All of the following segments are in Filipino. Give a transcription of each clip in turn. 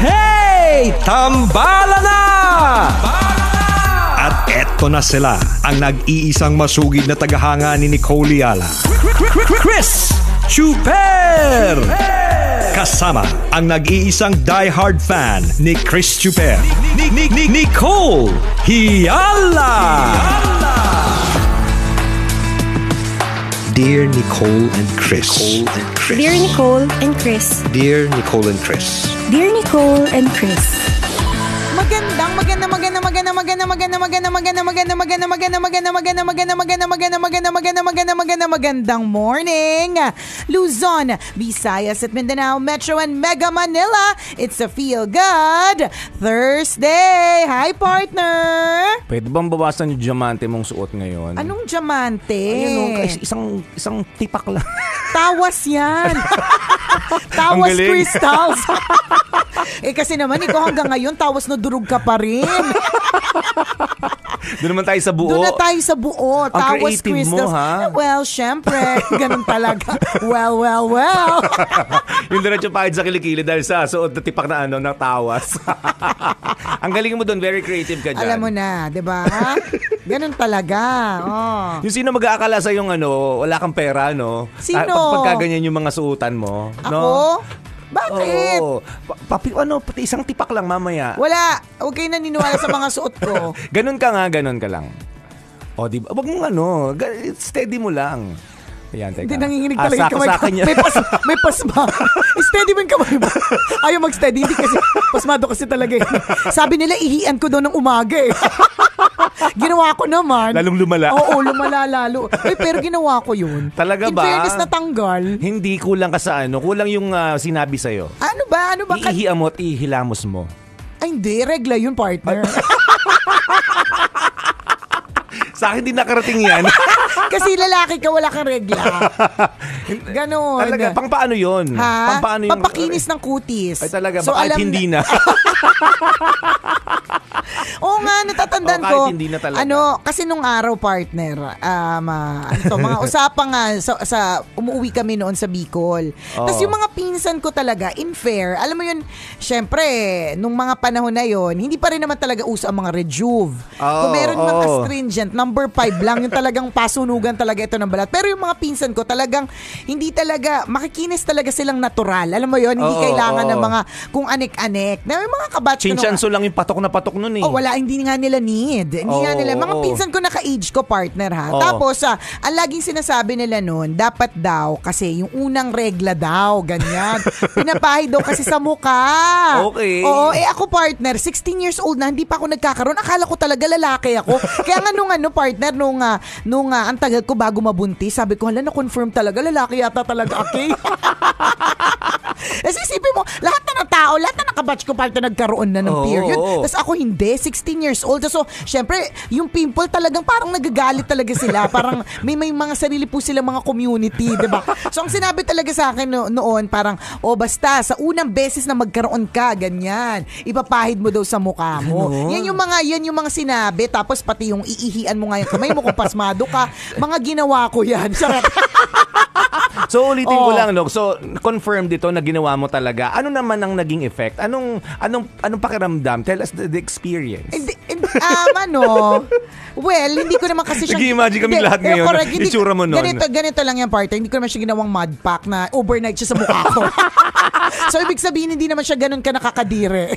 Hey! Tambala na! At eto na sila, ang nag-iisang masugid na tagahanga ni Nicole Yala. Chris Chuper! Kasama ang nag-iisang diehard fan ni Chris Chuper, Nicole Yala! Dear Nicole and Chris. Dear Nicole and Chris. Dear Nicole and Chris. Dear Nicole and Chris. Magandang morning, Luzon, Visayas at Mindanao, Metro and Mega Manila. It's a Feel Good Thursday. Hi, partner. Pwede bang bawasan yung diamante mong suot ngayon? Anong diamante? Ayun, isang tipak lang. Tawas yan. Tawas crystals. Kasi naman ikaw hanggang ngayon tawas na durog ka pa rin. Doon naman tayo sa buo. Doon na tayo sa buo. Ang Tawas creative crystals. mo, ha? Well, syempre. Ganun talaga. Well. Yung diretso pahid sa kilikili dahil sa suot na tipak na na tawas. Ang galing mo doon. Very creative ka dyan. Alam mo na, di ba? Ganun talaga. Oh. Yung sino mag-aakala sa yung wala kang pera, no? Sino? Pagkaganyan yung mga suotan mo. Ako? No? Bakit? Oo. Pati isang tipak lang mamaya. Wala. Huwag kayo naniniwala sa mga suot ko. Ganun ka lang. O, di ba? Wag mong steady mo lang. Ayan, teka. Hindi nanginginig talaga yung kamay ko. May pasma. Steady mo yung kamay mo. Ayaw mag-steady. Hindi kasi, pasmado kasi talaga. Sabi nila, ihian ko daw ng umaga eh. Ginawa ko naman. Lalong lumala. Oo, lumala lalo. Pero ginawa ko yun. Talaga In ba? fairness, natanggal. Hindi, kulang ka sa kulang yung sinabi sa'yo. Ano ba? Iihian mo at ihilamos mo. Ay, hindi. Regla yun, partner. Sa akin din nakarating yan. Kasi lalaki ka, wala kang regla. Ganon. Talaga, pang paano yun? Ha? Paano yung Pampakinis ng kutis. Ay talaga, baka hindi na. Oo nga, natatandaan ko. Kahit hindi na talaga. Kasi nung araw, partner, mga usapang nga, sa umuwi kami noon sa Bicol. Tapos yung mga pinsan ko talaga, in fair, alam mo yun, syempre, nung mga panahon na yun, hindi pa rin naman talaga uso ang mga rejuve. Kung meron mga astringent, number 5 lang, yung talagang pasunugan talaga ito ng balat. Pero yung mga pinsan ko talagang, hindi talaga, makikinis talaga silang natural. Alam mo yun, hindi kailangan ng mga kung anek-anek. Na may mga kabatch ko. Chinchanso lang yung patok na patok nun eh. Wala, hindi nga nila need. Hindi nga nila. Mga pinsan ko naka-age ko, partner ha. Tapos, ang laging sinasabi nila nun, dapat daw, kasi yung unang regla daw, ganyan. Pinapahid daw kasi sa mukha. Okay. Oo, ako partner, 16 years old na, hindi pa ako nagkakaroon. Akala ko talaga lalaki ako. Kaya nga nung partner, nung ang tagal ko bago mabuntis, sabi ko, na-confirm talaga, lalaki yata talaga, okay? Kasi isipin mo, lahat na ng tao, lahat na nakabatch ko partner nagkaroon na ng period. Tapos ako hindi, 16 years old. So, syempre, yung pimple talagang parang nagagalit talaga sila. Parang may mga sarili po sila mga community, diba? So, ang sinabi talaga sa akin noon, parang, basta, sa unang beses na magkaroon ka, ganyan, ipapahid mo daw sa mukha mo. Yan yung mga sinabi. Tapos, pati yung iihian mo nga yung kamay mo kung pasmado ka. Mga ginawa ko yan. Sarap. So ulitin ko lang, no? So confirmed dito na ginawa mo talaga. Ano naman ang naging effect? Anong pakiramdam? Tell us the experience. Well, hindi ko naman kasi siya... Nag-i-imagine kami lahat ngayon. Correct, itsura mo nun. Ganito lang yung partner. Hindi ko naman siya ginawang mud pack na overnight siya sa mukha ko. So, ibig sabihin, hindi naman siya ganun ka nakakadire.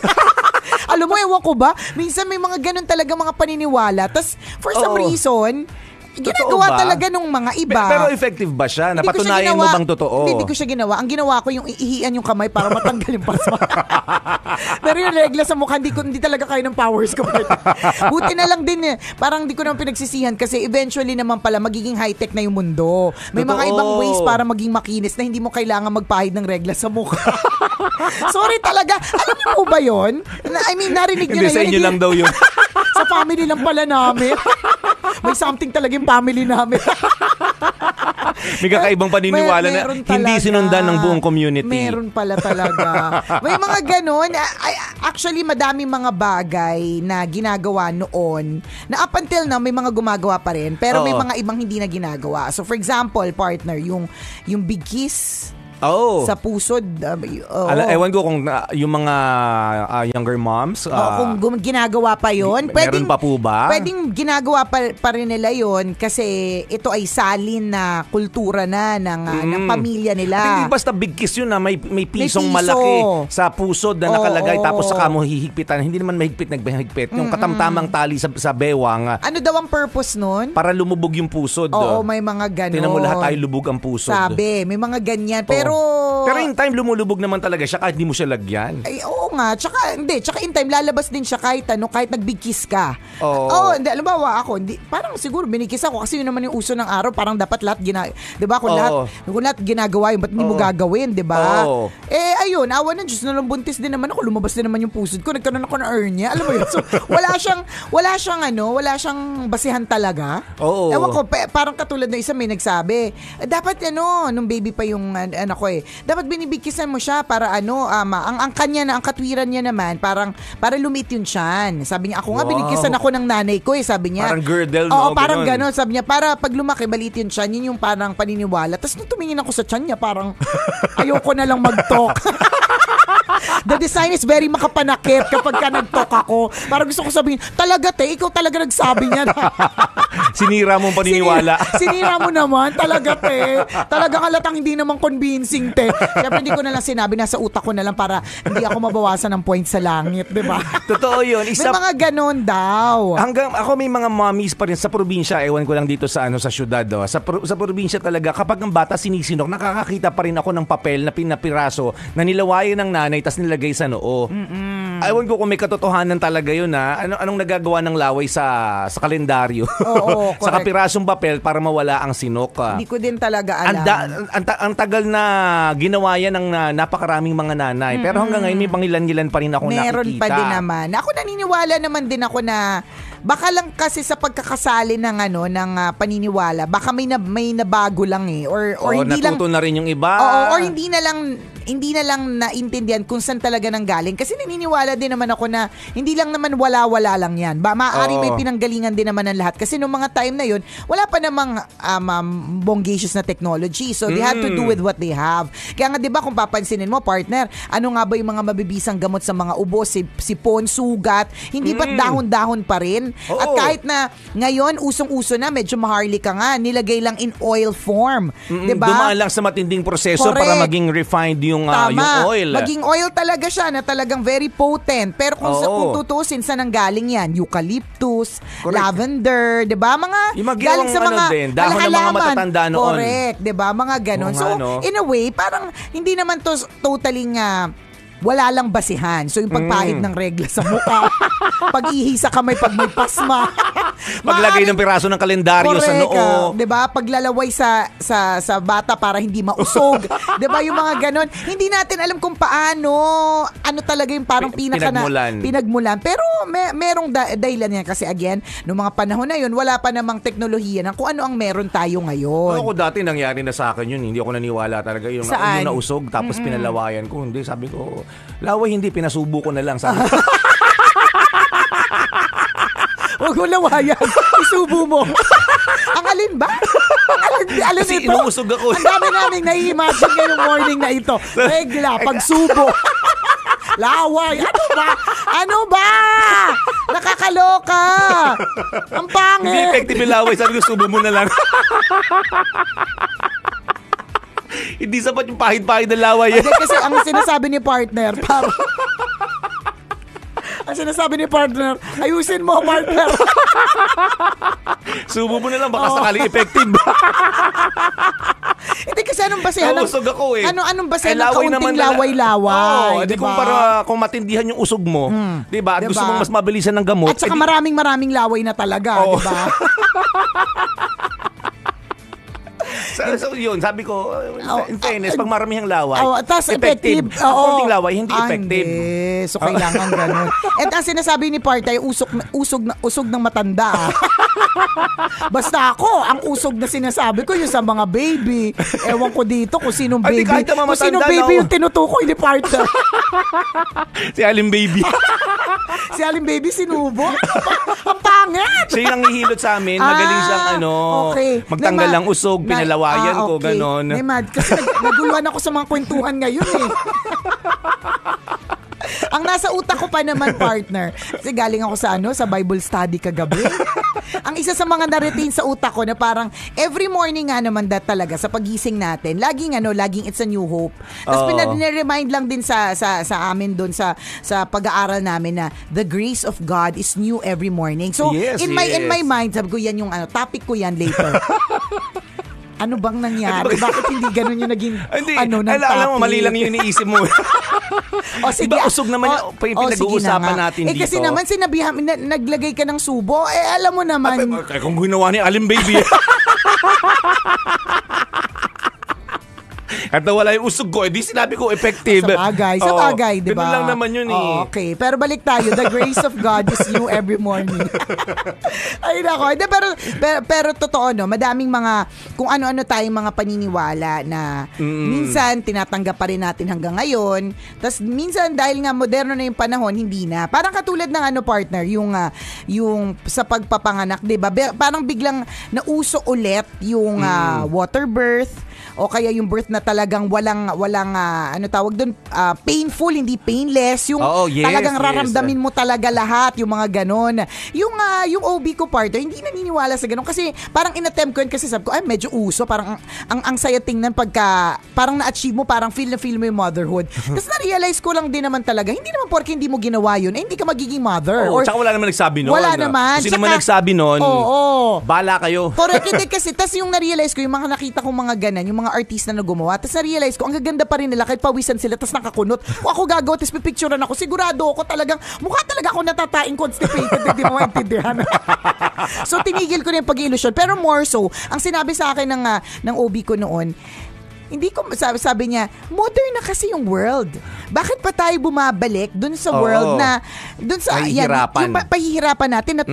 Alam mo, ewan ko ba? Minsan may mga ganun talaga mga paniniwala. Tapos, for some reason... Ginagawa talaga nung mga iba. Pero effective ba siya? Napatunayan mo bang totoo? Hindi ko siya ginawa. Ang ginawa ko yung iihian yung kamay para matanggal yung pasma. Pero yung regla sa mukha, hindi talaga kaya ng powers ko. Buti na lang din Parang hindi ko naman pinagsisihan kasi eventually naman pala magiging high-tech na yung mundo. May mga ibang ways para maging makinis na hindi mo kailangan magpahid ng regla sa mukha. Sorry talaga. Alam niyo po ba yun? Narinig niyo na yun. Hindi sa inyo lang daw yun. Sa family lang pala namin. May something talaga yung family namin. May kakaibang paniniwala na hindi sinundan ng buong community. Meron pala talaga. May mga ganun. Actually, madaming mga bagay na ginagawa noon na up until now, may mga gumagawa pa rin. Pero may mga ibang hindi na ginagawa. So, for example, partner, yung big kiss. Sa pusod. Ewan ko kung yung mga younger moms. Kung ginagawa pa yon, meron pa po ba? Pwedeng ginagawa pa rin nila yon kasi ito ay salin na kultura na ng pamilya nila. Hindi basta big kiss yun na may pisong malaki sa pusod na nakalagay tapos saka mo hihigpitan. Hindi naman mahigpit. Yung katamtamang tali sa bewang. Ano daw ang purpose nun? Para lumubog yung pusod. Oo, may mga ganon. Tinan mo lahat tayo lubog ang pusod. Sabi, may mga ganyan. Pero in time, lumulubog naman talaga siya kahit di mo siya lagyan. Ay, oo nga. Tsaka in time, lalabas din siya kahit big kiss ka. Hindi, alam mo, ako, parang siguro binikis ako kasi yun naman yung uso ng araw. Parang dapat lahat, di ba? Kung lahat ginagawa yun, ba't hindi mo gagawin, di ba? Ayun, awa ng Diyos, nung buntis din naman ako, lumabas din naman yung pusod ko, nagkaroon ako ng hernia. Alam mo yun? So, wala siyang basihan talaga. Ewan ko, parang katulad na isa may nagsabi, dapat nung baby pa yung anak ko dapat binibigkisan mo siya para ang katwiran niya naman para lumit yung tiyan. Sabi niya, ako nga binigkisan ako ng nanay ko sabi niya. Parang girdle, Oo, parang gano'n. Sabi niya, para pag lumaki, balit yung tiyan. Yun yung parang paniniwala. Tapos nung tumingin ako sa tiyan niya, parang ayoko na lang mag-talk. The design is very makapanakit kapag ka nag-talk ako. Parang gusto ko sabihin, talaga ikaw talaga nagsabi niya. Sinira mo paniniwala. Sinira mo naman, talaga Talagang halatang hindi naman convincing Siyempre hindi ko na lang sinabi, nasa utak ko na lang para hindi ako mabawasan ng points sa langit, di ba? Totoo yun. May mga ganon daw. Hanggang ako may mga mommies pa rin sa probinsya, ewan ko lang dito sa syudad. Sa probinsya talaga, kapag ang bata sinisinok, nakakakita pa rin ako ng papel na pinapiraso na nilawayan ng nanay tas nilagay sa noo. Ewan ko kung may katotohanan talaga yun Anong nagagawa ng laway sa kalendaryo? Oo, sa kapirasong papel para mawala ang sinok. Hindi ko din talaga alam. Ang tagal na ginawa yan ng napakaraming mga nanay. Pero hanggang ngayon may pangilan-ilan pa rin ako nakikita. Meron pa din naman. Ako naniniwala naman din ako na baka lang kasi sa pagkakasali ng paniniwala, baka may nabago lang or hindi lang natuto na rin yung iba. Oo, or hindi na lang naintindihan kung saan talaga nanggaling. Kasi naniniwala din naman ako na hindi lang naman wala lang yan. Maaari may pinanggalingan din naman ng lahat. Kasi nung mga time na yun, wala pa namang bongacious na technology. So they had to do with what they have. Kaya nga 'di ba kung papansinin mo, partner, ano nga ba yung mga mabibisang gamot sa mga ubo, sipon, sugat, hindi ba't dahon-dahon pa rin? At kahit na ngayon usong-uso na, medyo maharli ka nga, nilagay lang in oil form. 'Di ba? Dumaan lang sa matinding proseso para maging refined yung oil. Maging oil talaga siya na talagang very potent. Pero kung tutusin, saan ang galing yan? Eucalyptus, lavender, 'di ba? Mga galing sa mga dahon ng mga matatanda noon. Correct, 'di ba? Mga ganon. So, in a way, parang hindi naman to totally wala lang basihan. So, yung pagpahid ng regla sa mukha, pag-ihi sa kamay pag may pasma, paglagay ng piraso ng kalendaryo sa noo. 'Di ba? Paglalaway sa bata para hindi mausog. 'Di ba? Yung mga ganon. Hindi natin alam kung paano, ano talaga yung parang pinagmulan. Pero merong dahilan yan kasi again, noong mga panahon na yun, wala pa namang teknolohiya ng kung ano ang meron tayo ngayon. Ako dati nangyari na sa akin yun. Hindi ako naniwala talaga yung nausog tapos pinalawayan ko. Hindi, sabi ko, laway hindi, pinasubo ko na lang. Sabi ko. Huwag mo lawayan. Isubo mo. Ang alin ba? Alin kasi ito? Inuusog ako. Ang dami naming nai-imagine ngayong morning na ito. Regla, pagsubo. Laway. Ano ba? Nakakaloka. Ang pangit. Hindi effective yung laway. Sabi ko, subo mo na lang. Hindi sapat yung pahid-pahid na laway. Kasi ang sinasabi ni partner, ayusin mo, partner. Subo mo na lang, baka sakaling effective. Hindi kasi anong basihan? Nausog ako Anong basihan ng kaunting laway-laway? Di kung para kung matindihan yung usog mo, diba? At gusto mong mas mabilisan ng gamot. At saka maraming laway na talaga, diba? So yun, sabi ko, in fairness, pag maramihang laway, effective. Konting laway, hindi effective. So kailangan ganun. At ang sinasabi ni Partay, usog ng matanda. Basta ako, ang usog na sinasabi ko yung sa mga baby. Ewan ko dito kung sinong baby. Kung sinong baby yung tinutukoy ni Partay. Si Aling Baby. Si Aling Baby sinubo. Ang pangit! Siya yung nangihilot sa amin. Magaling siyang magtanggal ng usog, pinalawayan ko, ganon. Nemad, kasi naguluhan ako sa mga kwentuhan ngayon eh. Ang nasa utak ko pa naman, partner, kasi galing ako sa Bible study kagabi. Ang isa sa mga na-retain sa utak ko na parang every morning nga naman talaga sa pagising natin, laging it's a new hope. Tapos pinag-remind lang din sa amin doon sa pag-aaral namin na the grace of God is new every morning. So in my mind, sabi ko yan yung topic ko yan later. Ano bang nangyari? Bakit hindi ganun yung naging ng topic? Alam mo, mali lang yung iniisip mo. O sige, diba usog naman yung pinag-uusapan natin dito? Kasi naman sinabihan, naglagay ka ng subo, alam mo naman. Kung ginawa ni Aling Baby. At wala yung usog ko, di sinabi ko effective. Sa bagay, di ba? Ganun lang naman yun eh. Okay, pero balik tayo. The grace of God is new every morning. Ay nako, pero totoo no, madaming mga kung ano-ano tayong mga paniniwala na minsan tinatanggap pa rin natin hanggang ngayon. Tapos minsan dahil nga moderno na yung panahon, hindi na. Parang katulad ng partner, yung sa pagpapanganak, di ba? Parang biglang nauso ulit yung water birth. O kaya yung birth na talagang walang tawag doon, painful, hindi painless, yung talagang raramdamin mo talaga lahat, yung mga ganon. Yung OB ko partner, hindi naniniwala sa ganon kasi parang inattempt ko yun kasi sabi ko, medyo uso, parang ang saya tingnan pagka parang na-achieve mo, parang feel mo yung motherhood. Tapos na-realize ko lang din naman talaga, hindi naman porke hindi mo ginawa yun, hindi ka magiging mother. Tsaka wala naman nagsabi nun. Wala naman. Kasi naman nagsabi nun, bala kayo. Correct, hindi kasi. Tapos yung na-realize ko, yung mga nakita kong mga ganan, yung mga artista na gumawa, tapos na-realize ko, ang gaganda pa rin nila kahit pawisan sila, tapos nakakunot. Kung ako gagawa, tapos pipicturean ako, sigurado ako talagang, mukha talaga ako natataing constipated, hindi mo maintindihan. So, tinigil ko na yung pag-iilusyon. Pero more so, ang sinabi sa akin ng OB ko noon, hindi ko sabi niya, modern na kasi yung world. Bakit pa tayo bumabalik dun sa world na dun sa pahihirapan. Yung pahihirapan natin na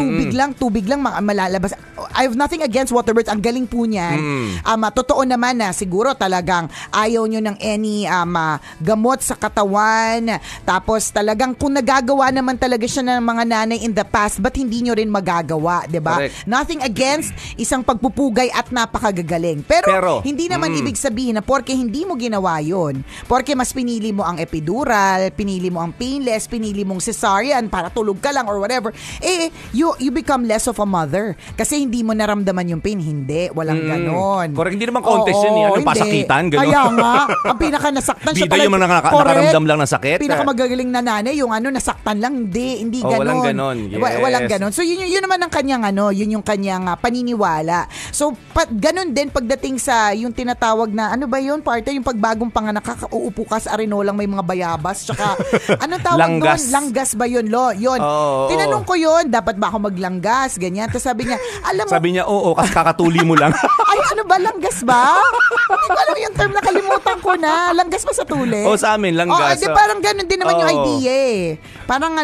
tubig lang malalabas. I have nothing against waterbirds. Ang galing po niyan. Totoo naman na siguro talagang ayaw nyo ng any gamot sa katawan. Tapos talagang kung nagagawa naman talaga siya ng mga nanay in the past, ba't hindi nyo rin magagawa, 'di ba? Nothing against isang pagpupugay at napakagagaling. Pero hindi naman ibig sabihin na porke hindi mo ginawa yun, porke mas pinili mo ang epidural, pinili mo ang painless, pinili mong cesarean para tulog ka lang or whatever, you become less of a mother. Kasi hindi mo naramdaman yung pain. Hindi, walang ganon. Correct, hindi naman contest yun eh. Anong pasakitan, ganon. Kaya nga, ang pinaka nasaktan siya talaga. Bida yung nakaramdam lang ng sakit. Pinaka magagaling na nanay, yung nasaktan lang, hindi ganon. Walang ganon, yes. Walang ganon. So yun naman ang kanyang yun yung kanyang paniniwala. So ganon din pagdating sa yung tinatawag na ba yun, partner? Yung pagbagong panganak, uupo ka sa arenolang may mga bayabas, tsaka, anong tawag doon? Langgas ba yun, Lo? Yun. Tinanong ko yun, dapat ba ako maglanggas? Ganyan. Tapos sabi niya, alam mo. Sabi niya, oo, kasi kakatuli mo lang. Ay, ano ba? Langgas ba? Hindi ko alam yung term, nakalimutan ko na. Langgas ba sa tuli? Sa amin, langgas. Parang ganun din naman yung idea eh. Parang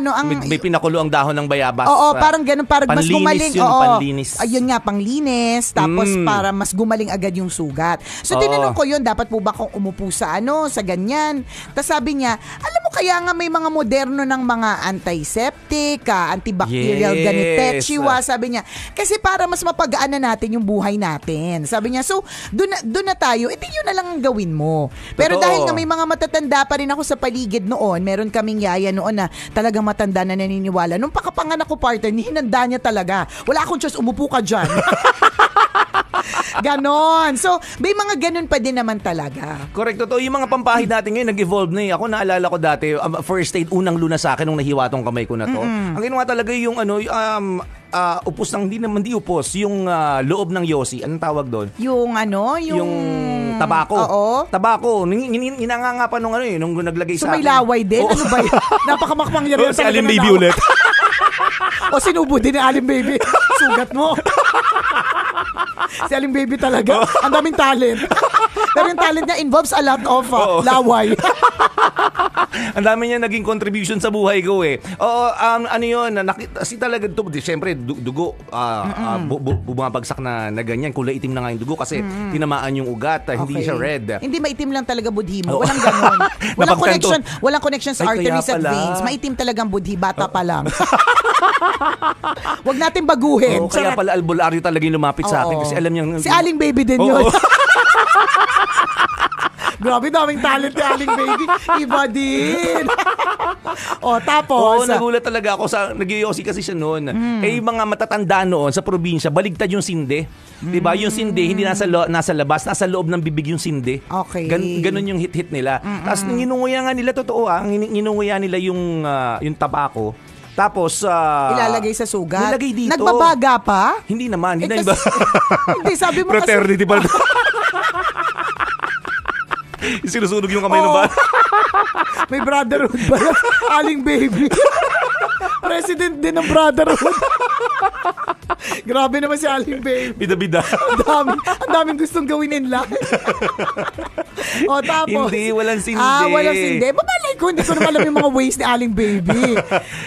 may pinakulo ang dahon ng bayabas. Parang ganun, parang mas gumaling. Panlinis. Ayun nga, panglinis. Tapos para mas gumaling agad yung sugat. So, tinanong ko yun, dapat po ba kung umupo sa sa ganyan? Tapos sabi niya, alam mo kaya nga may mga moderno ng mga antiseptic, antibacterial ganitechiwa, sabi niya. Kasi para mas mapagaan na natin yung buhay natin. Sabi niya, so doon na tayo, edi yun na lang ang gawin mo. Pero dahil nga may mga matatanda pa rin ako sa paligid noon, meron kaming yaya noon na talagang matanda na naniniwala. Nung pakapanganak ko partner, hinanda niya talaga. Wala akong choice, umupo ka dyan. Ganon. So, may mga ganon pa din naman talaga. Correct. Totoo. Yung mga pampahid natin ngayon, nag-evolve na eh. Ako naalala ko dati, first aid, unang luna sa akin nung nahiwa tong kamay ko na to. Ang ginawa talaga yung upos ng, hindi upos, yung loob ng yosi. Anong tawag doon? Yung yung tabako. Oo. Tabako. Inanganga pa nung nung naglagay sa akin. So may laway din? Ano ba yun? Napakamakmang yan. Si Aling Baby ulit. O sinubo din ni Aling Baby. Sugat mo. Si Aling Baby talaga. Ang daming talent. Pero yung talent niya involves a lot of laway. Ang dami niya naging contribution sa buhay ko eh. Oo, ano yun, kasi talaga, siyempre, dugo, bumabagsak na ganyan. Kulay itim na nga yung dugo kasi tinamaan yung ugat, hindi siya red. Hindi, maitim lang talaga budhi mo. Walang ganon. Walang connection sa arteries at veins. Maitim talagang budhi, bata pa lang. Wag natin baguhin. Kaya pala albularyo talaga yung lumapit sa akin kasi alam niya. Si Aling Baby din yun. Grabe, daming talent ni Aling Baby. Iba din. Tapos. Nagulat talaga ako nag-iossi kasi siya noon. Yung mga matatanda noon sa probinsya, baligtad yung sinde. Diba? Yung sinde, hindi nasa labas, nasa loob ng bibig yung sinde. Okay. Ganon yung hit-hit nila. Tapos ninunguya nga nila, totoo ninunguya nila yung tabako. Tapos, ilalagay sa sugat. Nilagay dito. Nagbabaga pa? Hindi naman. Hindi na iba. Hindi, sabi mo fraternity pala. Sinusunog yung kamay ng bata. May brotherhood ba? Aling Baby. President din ng brotherhood. Grabe naman si Aling Baby. Bida-bida. Ang daming gustong gawin in life. Tapos. Hindi, walang sindi. Walang sindi. Babalay ko, hindi ko naman alam yung mga ways ni Aling Baby.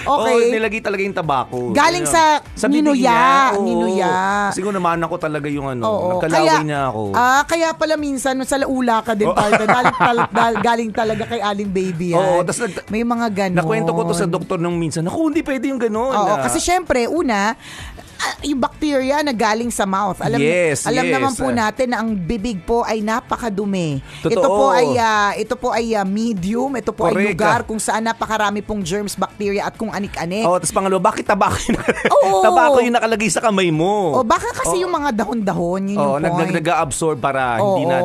Okay. Nilagay talaga yung tabako. Galing sa ninuya. Ninuya. Siguro naman ako talaga yung nagkalaway niya ako. Kaya pala minsan, sa laula ka din, galing talaga kay Aling Baby yan. Tas may mga ganon. Nakwento ko to sa doktor nung minsan. Naku, hindi pwede yung ganon. Kasi syempre, una, yung bacteria na galing sa mouth. Alam naman po natin na ang bibig po ay napakadumi. Totoo. Ito po ay medium. Ito po ay lugar kung saan napakarami pong germs, bacteria at kung anik-anik. Tapos pangalawa, bakit tabako tabako yung nakalagay sa kamay mo? Baka kasi yung mga dahon-dahon, yun yung point. Nag-absorb para hindi na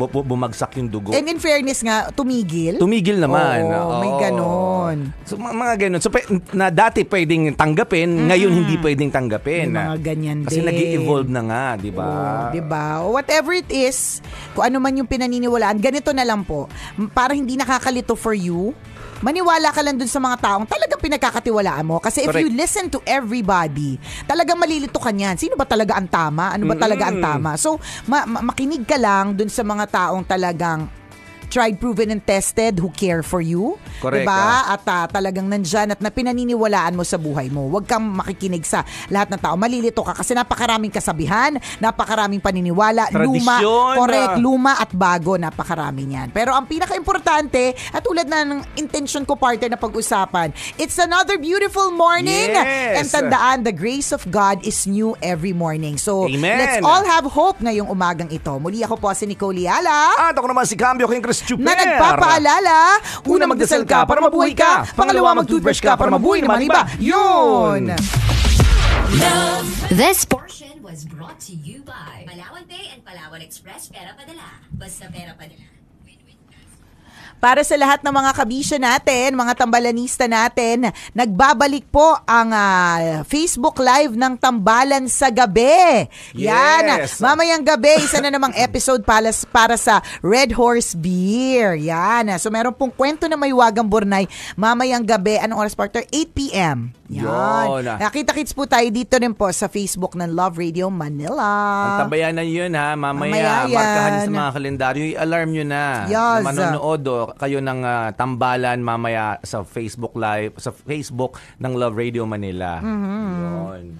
bumagsak yung dugo. And in fairness nga, tumigil. Tumigil naman. May ganon. So, mga ganon. So, na dati pwedeng tanggapin, ngayon hindi pwedeng tanggapin. May mga ganyan kasi din. nag-i-evolve na nga, di ba? Di ba? Whatever it is, kung ano man yung pinaniniwalaan, ganito na lang po. Para hindi nakakalito for you, maniwala ka lang dun sa mga taong talagang pinagkakatiwalaan mo. Kasi if you listen to everybody, talagang malilito ka niyan. Sino ba talaga ang tama? Ano ba talaga ang tama? So, makinig ka lang dun sa mga taong talagang tried, proven, and tested who care for you. Correct. Diba? At talagang nandyan at pinaniniwalaan mo sa buhay mo. Huwag kang makikinig sa lahat ng tao. Malilito ka kasi napakaraming kasabihan, napakaraming paniniwala, tradisyon, luma at bago, napakarami niyan. Pero ang pinaka-importante, at tulad na ng intention ko, partner, na pag-usapan, it's another beautiful morning. Yes. And tandaan, the grace of God is new every morning. So, Amen. Let's all have hope ngayong umagang ito. Muli ako po si Nicole Yala. At ako naman si Cambio King Chris Chuper. Na nagpapaalala, una magdasal ka para mabuhay ka, pangalawa mag-toothbrush ka para mabuhay naman iba. Yun! This portion was brought to you by Palawan Pay and Palawan Express. Pera padala. Basta pera padala. Para sa lahat ng mga kabisya natin, mga tambalanista natin, nagbabalik po ang Facebook Live ng Tambalan sa Gabi. Yan. Mamayang gabi, isa na namang episode para sa Red Horse Beer. Yan. So meron pong kwento na may wagang Bornay mamayang gabi. Anong oras, partner? 8 p.m. Yan. Nakita-kits po tayo dito rin po sa Facebook ng Love Radio Manila. Ang tambayanan yun ha. Mamaya markahan sa mga kalendaryo. I-alarm nyo na. Yes. Na manonood kayo ng tambalan mamaya sa Facebook Live, sa Facebook ng Love Radio Manila. Yun.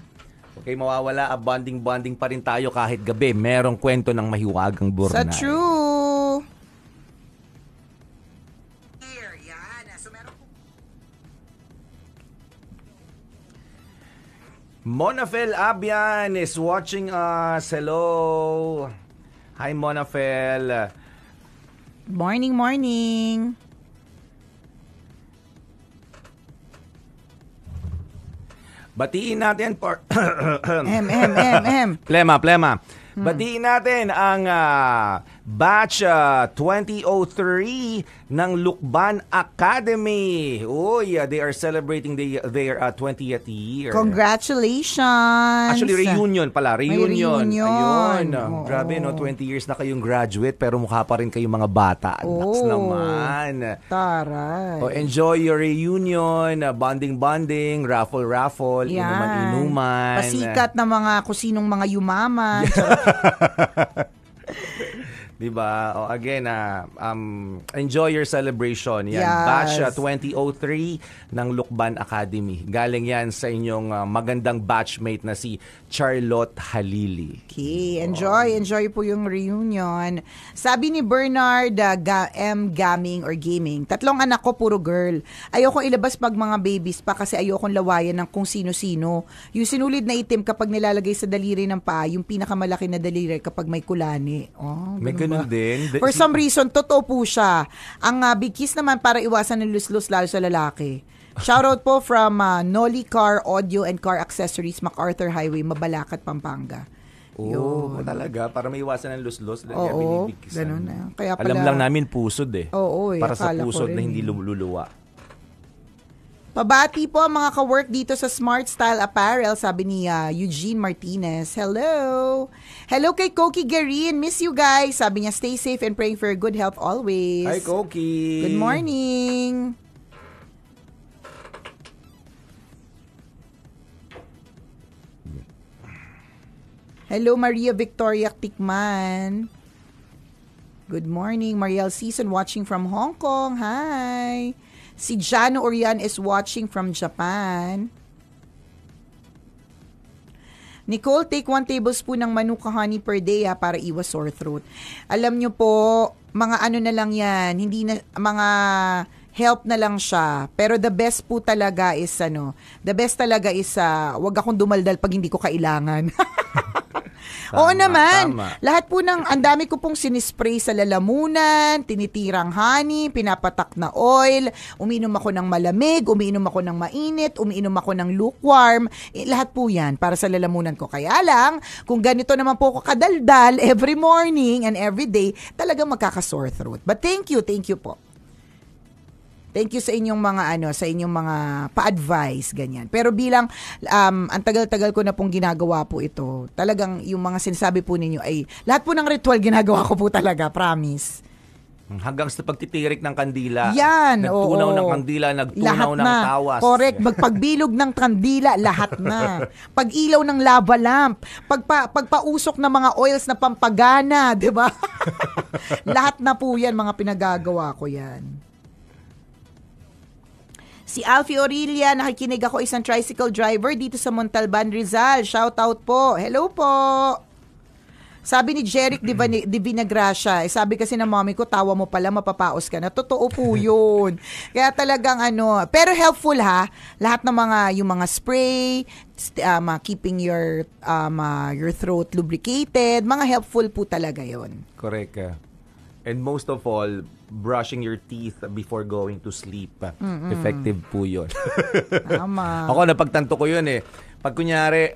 Okay, mawawala. Bonding pa rin tayo kahit gabi. Merong kwento ng mahiwagang Bornay. Sa true. Monafel Abian is watching us. Hello. Hi, Monafel. Morning. Batiin natin Plema. Batiin natin ang batch 2003 ng Lukban Academy. They are celebrating their 20th year. Congratulations! Actually, reunion pala. Reunion. Ayun. Grabe, 20 years na kayong graduate pero mukha pa rin kayong mga bata. Naks naman. Taray. Enjoy your reunion, bonding, raffle, inuman. Pasikat na mga kusinong mga yumaman. Diba? O again, enjoy your celebration. Yan, Yes. batch 2003 ng Lukban Academy. Galing yan sa inyong magandang batchmate na si Charlotte Halili. Okay, enjoy po yung reunion. Sabi ni Bernard M. Gaming or Gaming, 3 anak ko puro girl. Ayoko ilabas pag mga babies pa kasi ayokong lawayan ng kung sino-sino. Yung sinulid na itim kapag nilalagay sa daliri ng paa, yung pinakamalaki na daliri kapag may kulani. Oh, May ganun din. For some reason, totoo po siya. Ang big kiss naman para iwasan ng lus-lus lalo sa lalaki. Shoutout po from Noli Car Audio and Car Accessories, MacArthur Highway, Mabalacat, Pampanga. Talaga? Para may iwasan ng lus-lus. Oo, ganun na. Kaya pala, alam lang namin pusod eh. Oo, para sa akala ko pusod rin na hindi luluwa. Pabati po ang mga ka-work dito sa Smart Style Apparel, sabi ni Eugene Martinez. Hello! Hello kay Koki Garin. Miss you guys. Sabi niya, stay safe and praying for your good health always. Hi, Koki! Good morning! Hello, Maria Victoria Tikman. Good morning. Mariel Season watching from Hong Kong. Hi! Si Jano Orian is watching from Japan. Nicole, take 1 tablespoon ng manuka honey per day para iwas sore throat. Alam nyo po, mga ano na lang yan, hindi na, mga help na lang siya. Pero the best po talaga is wag akong dumaldal pag hindi ko kailangan. Oo naman. Tama. Lahat po ang dami ko pong sinispray sa lalamunan, tinitirang honey, pinapatak na oil, umiinom ako ng malamig, umiinom ako ng mainit, umiinom ako ng lukewarm. Lahat po yan para sa lalamunan ko. Kaya lang, kung ganito naman po ako kadaldal every morning and every day, talagang magkaka-sore throat. But thank you po. Thank you sa inyong mga pa-advise, ganyan. Pero bilang, ang tagal-tagal ko na pong ginagawa po ito, talagang yung mga sinasabi po ninyo ay, lahat po ng ritual ginagawa ko po talaga, promise. Hanggang sa pagtitirik ng kandila. Yan, nagtunaw oo. ng kandila, nagtunaw Lahat ng na. tawas. Correct. Magpagbilog ng kandila, lahat na. Pag-ilaw ng lava lamp, pagpausok ng mga oils na pampagana, di ba? Lahat na po yan, mga pinagagawa ko yan. Si Alfie Aurelia, nakikinig ako, isang tricycle driver dito sa Montalban, Rizal. Shout out po. Hello po. Sabi ni Jeric Divinagracia, sabi kasi ng mommy ko, tawa mo pala, mapapaos ka na. Totoo po yun. Kaya talagang pero helpful ha. Lahat ng yung mga spray, keeping your throat lubricated, mga helpful po talaga yun. Correct. And most of all, brushing your teeth before going to sleep. Effective po yun. Tama. Ako, napagtanto ko yun eh. Pag kunyari,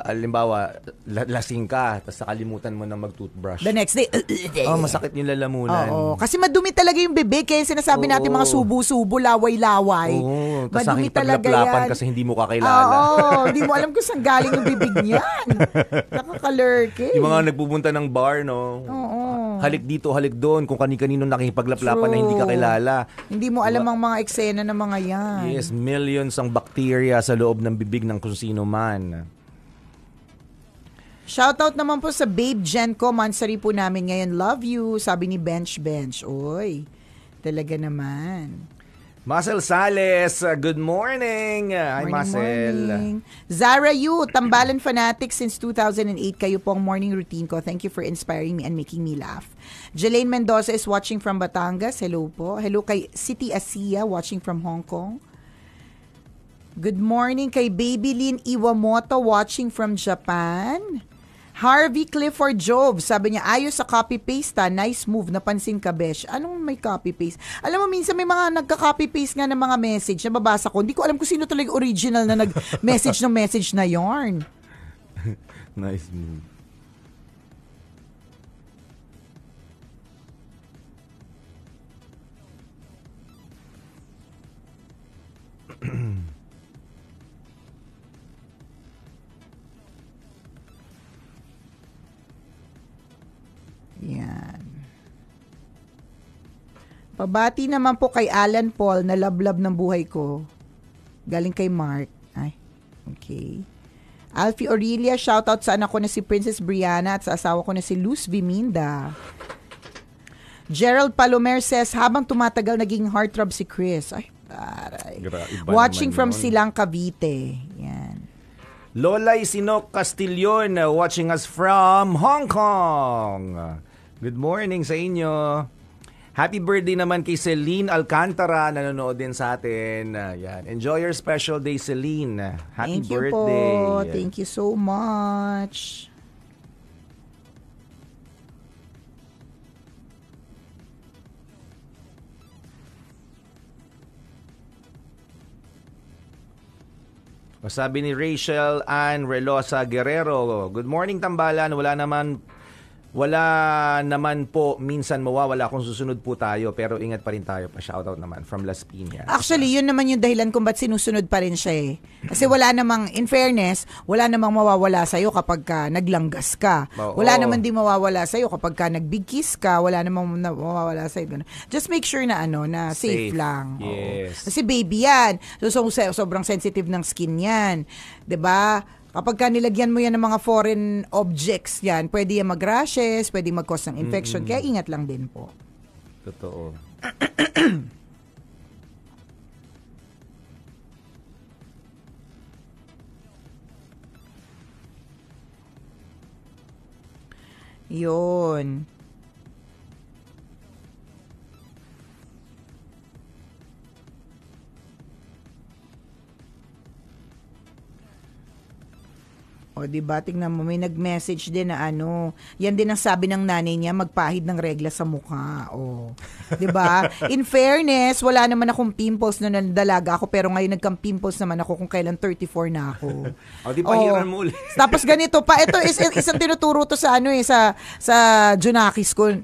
halimbawa, lasing ka, tapos nakalimutan mo na mag-toothbrush. The next day, masakit yung lalamunan. Oo. Kasi madumi talaga yung bibig. Kaya sinasabi natin mga subo-subo, laway-laway. Oo. Tapos Madumi talaga nakikipaglaplapan yan. kasi hindi mo kakilala. Oo. Hindi mo alam kung saan galing yung bibig niyan. Nakakalurke. Yung mga nagpupunta ng bar, no? Oo. Halik dito, halik doon. Kung kani-kanino nakikipaglaplapan na hindi ka kilala. Hindi mo alam ang mga eksena ng mga yan. Yes, millions ang bacteria sa loob ng bibig ng kung sino man. Shoutout naman po sa Babe Genco. Mansari po namin ngayon. Love you. Sabi ni Bench. Oy, talaga naman. Marcel Sales, good morning. Hi, Marcel. Morning. Zara Yu, Tambalan Fanatic since 2008. Kayo po ang morning routine ko. Thank you for inspiring me and making me laugh. Jelaine Mendoza is watching from Batangas. Hello po. Hello kay City Asia watching from Hong Kong. Good morning kay Baby Lynn Iwamoto watching from Japan. Harvey Clifford Jove, sabi niya, ayos sa copy-paste nice move, napansin ka, Besh. Anong may copy-paste? Alam mo, minsan may mga nagka-copy-paste nga ng mga message na babasa ko. Hindi ko alam kung sino talaga original na nag-message ng message na yarn. Nice move. Yan. Pabati naman po kay Alan Paul na lablab ng buhay ko. Galing kay Mark. Ay, okay. Alfie Aurelia, shoutout sa anak ko na si Princess Brianna at sa asawa ko na si Luz Viminda. Gerald Palomer says, habang tumatagal, naging heartthrob si Chris. Ay, taray. Watching from Silang, Cavite. Yan. Lola Isinok Castillon watching us from Hong Kong. Good morning sa inyo. Happy birthday naman kay Celine Alcantara, nanonood din sa atin. Yan. Enjoy your special day, Celine. Happy Thank you birthday. po. Thank you so much. Sabi ni Rachel Ann Relosa Guerrero, good morning tambalan, wala naman po minsan mawawala kung susunod po tayo pero ingat pa rin tayo. Pa-shoutout naman from Las Piñas. Actually, yun naman yung dahilan kung ba't sinusunod pa rin siya eh. Kasi wala namang, in fairness, wala namang mawawala sa'yo kapag ka naglanggas ka. Wala naman din mawawala sa'yo kapag ka nagbig kiss ka. Wala namang mawawala sa'yo. Just make sure na na safe lang. Yes. Kasi baby yan. So, sobrang sensitive ng skin yan. 'Di ba? Kapag ka nilagyan mo yan ng mga foreign objects yan, pwede yan mag-rashes, pwede mag-cause ng infection. Kaya ingat lang din po. Totoo. Yun. O, diba? Tingnan mo, may nag-message din na yan din ang sabi ng nanay niya, magpahid ng regla sa mukha. O, diba? In fairness, wala naman akong pimples na nandalaga ako, pero ngayon nagkam-pimples naman ako kung kailan 34 na ako. O, di pahiran mo ulit. Tapos ganito pa, ito isang tinuturo to sa sa Junaki School.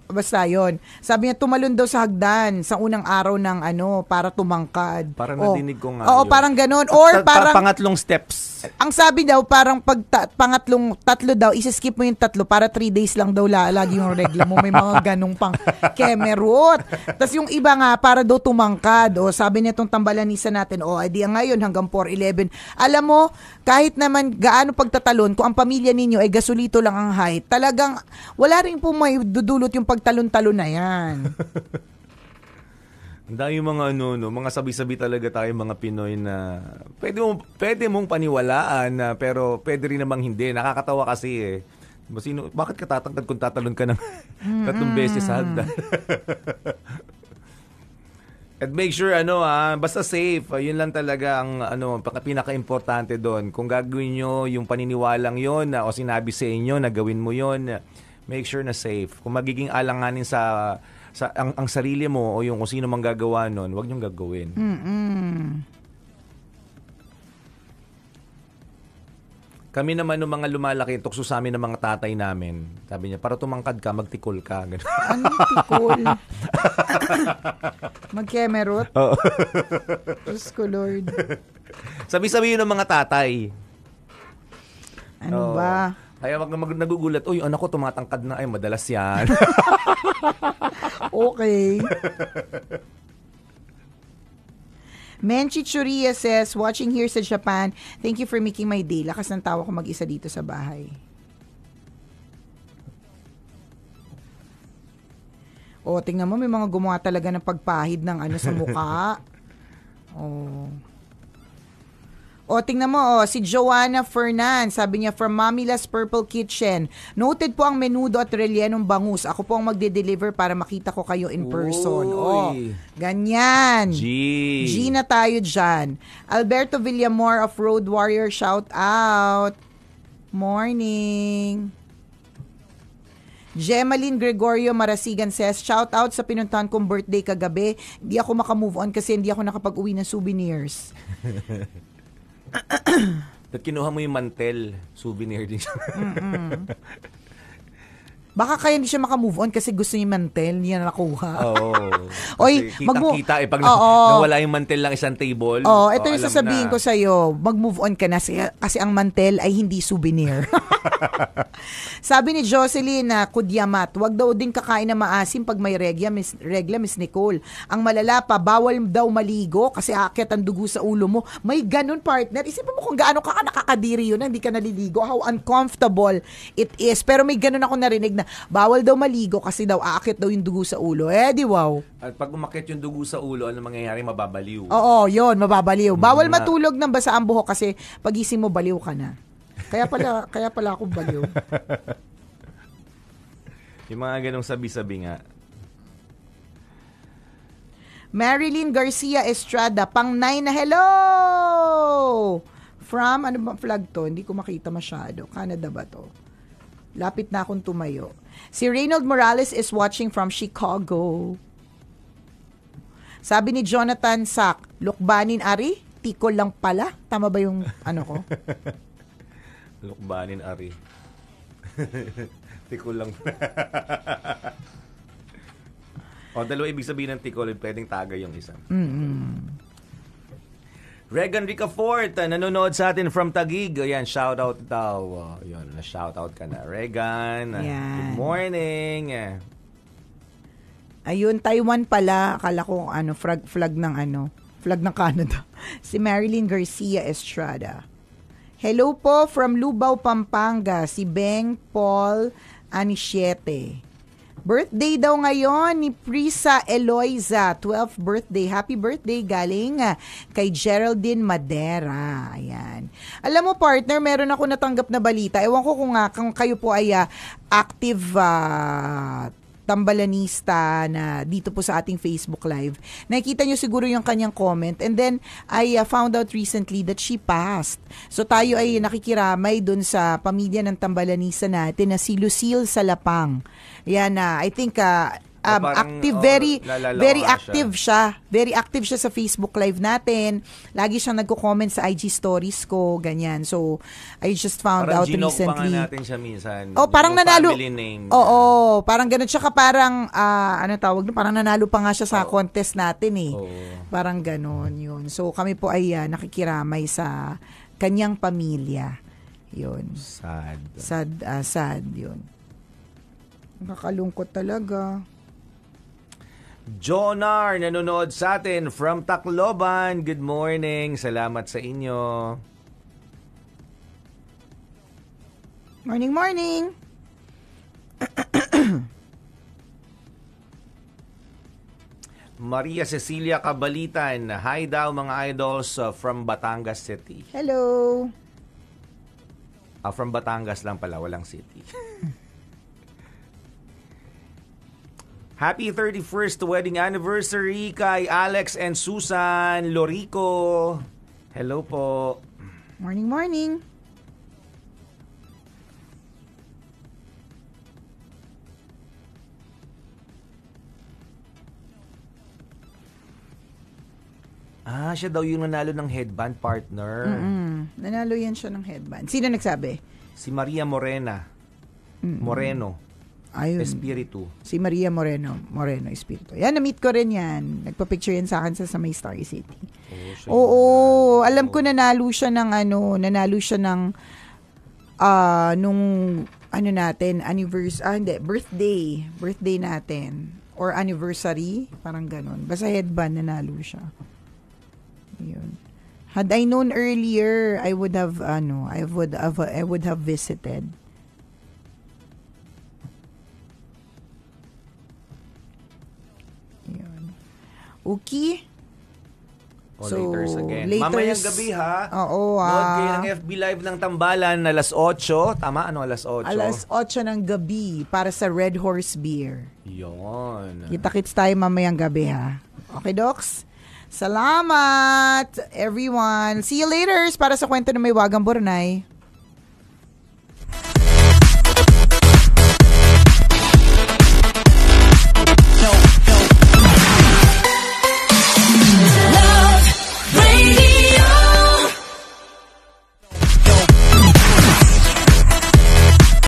Basta yun. Sabi niya, tumalon daw sa hagdan sa unang araw ng para tumangkad. Parang nadinig ko nga Oo, yun. parang ganun. Or parang pangatlong steps. ang sabi daw, parang tatlo daw, isa-skip mo yung tatlo para 3 days lang daw lagi yung regla mo. May mga ganong pang kemerot. Tapos yung iba nga, para daw tumangkad. O sabi nitong tambalanisa natin, edi ngayon hanggang 4:11. Alam mo, kahit naman gaano pagtatalon, kung ang pamilya ninyo ay gasolito lang ang height, talagang wala rin po may dudulot yung pagtalon-talon na yan. Ang dami mga mga sabi-sabi talaga tayo mga Pinoy na pwede mong paniwalaan pero pwede rin namang hindi. Nakakatawa kasi eh. Bakit ka tatangkad kung tatalon ka ng 3 beses sa hagdan? At make sure basta safe. Yun lang talaga ang pinaka-importante doon. Kung gagawin nyo yung paniniwalang yon o sinabi sa inyo na gawin mo yon, make sure na safe. Kung magiging alanganin sa ang sarili mo o yung kung sino mang gagawa nun, huwag niyong gagawin. Kami naman ng mga lumalaki, tukso sa amin ng mga tatay namin. Sabi niya, para tumangkad ka, magtikol ka. Ganun. Anong tikol? Magkemerot? Oo. Diyos ko, Lord. Sabi-sabi yun ng mga tatay. Ano ba? Kaya nagugulat, uy, anak ko tumatangkad na. Ay, madalas yan. Okay. Menchi Churia says, watching here sa Japan, thank you for making my day. Lakas ng tawa ko mag-isa dito sa bahay. Tingnan mo, may mga gumawa talaga ng pagpahid ng sa mukha. Tingnan mo, si Joanna Fernan, sabi niya, from Mamila's Purple Kitchen. Noted po ang menudo at rellenong bangus. Ako po ang magde-deliver para makita ko kayo in person. Ganyan. G na tayo dyan. Alberto Villamor of Road Warrior, shout out. Morning. Gemaline Gregorio Marasigan says, shout out sa pinuntahan kong birthday kagabi. Hindi ako makamove on kasi hindi ako nakapag-uwi ng souvenirs. At kinuha mo yung mantel, souvenir din siya. Baka kaya hindi siya makamove on kasi gusto niya yung mantel, hindi niya nakuha. Oy, kitang-kita pag nawala yung mantel lang isang table. Ito yung sasabihin ko sa'yo, mag-move on ka na kasi ang mantel ay hindi souvenir. Sabi ni Jocelyn na Kudyamat, wag daw din kakain na maasim pag may regla, Miss Nicole. Ang malala pa, bawal daw maligo kasi aakyat ang dugo sa ulo mo. May ganun, partner. Isipin mo kung gaano ka nakakadiri yun na hindi ka naliligo. How uncomfortable it is. Pero may ganun ako narinig na bawal daw maligo kasi daw aakit daw yung dugo sa ulo. Di wow. At pag umakit yung dugo sa ulo, ano mangyayari? Mababaliw. Oo, yun, mababaliw. Bawal nga. matulog ng basa ang buhok kasi pagising mo, baliw ka na. Kaya pala ako baliw. Yung mga ganong sabi-sabi nga. Marilyn Garcia Estrada, pang 9 na hello! From, ano ba flag to? Hindi ko makita masyado. Canada ba to? Lapit na akong tumayo. Si Reynold Morales is watching from Chicago. Sabi ni Jonathan Sack, Lukbanin Ari? Tikol lang pala? Tama ba yung ano ko? Lukbanin Ari. Tikol lang. Dalawa ibig sabihin ng tikol, pwedeng tagay yung isa. Regan Ricafort, nanonood sa atin from Taguig. Ayan, shoutout daw. Yun, na-shoutout ka na. Regan, good morning. Ayun, Taiwan pala. Akala ko flag ng Canada. Si Marilyn Garcia Estrada. Hello po from Lubao, Pampanga. Si Beng Paul Anisiete. Birthday daw ngayon ni Prisa Eloiza. 12th birthday. Happy birthday galing kay Geraldine Madera. Ayan. Alam mo partner, meron ako natanggap na balita. Ewan ko kung kayo po ay active tambalanista na dito po sa ating Facebook Live. Nakikita nyo siguro yung kanyang comment. And then, I found out recently that she passed. So, tayo ay nakikiramay dun sa pamilya ng tambalanista natin na si Lucille Salapang. Yan na, I think, active, very active siya. Very active siya sa Facebook Live natin. Lagi siyang nagko-comment sa IG stories ko, ganyan. So, I just found out recently. Parang pa nga natin siya minsan. Parang nanalo. Name, parang ganun. Tsaka parang, parang nanalo pa nga siya sa contest natin eh. Parang ganun yun. So, kami po ay nakikiramay sa kanyang pamilya. Yun. Sad yun. Nakakalungkot talaga. Jonar, nanonood sa atin from Tacloban. Good morning. Salamat sa inyo. Morning. Maria Cecilia Cabalitan. Hi daw mga idols from Batangas City. Hello. From Batangas lang pala, walang city. Happy 31st wedding anniversary kay Alex and Susan Lorico. Hello po. Morning. Siya daw yung nanalo ng headband partner. Nanalo yan siya ng headband. Sino nagsabi? Si Maria Moreno. Ayun. Espiritu. Si Maria Moreno Espiritu. Yan, na-meet ko rin yan. Nagpa-picture yan sa akin sa May Star City. Alam ko nanalo siya ng nung natin, birthday natin or anniversary, parang ganun. Basta headband nanalo siya. Yun. Had I known earlier, I would have visited. Okay. Laters again. Mamayang gabi ha. Oo. Nood kayo ng FB Live ng Tambalan na alas 8. Tama? Ano alas 8? Alas 8 ng gabi para sa Red Horse Beer. Yon. Kita-kits tayo mamayang gabi ha. Okay, Docs? Salamat, everyone. See you later para sa kwento ng May Wagang Bornay.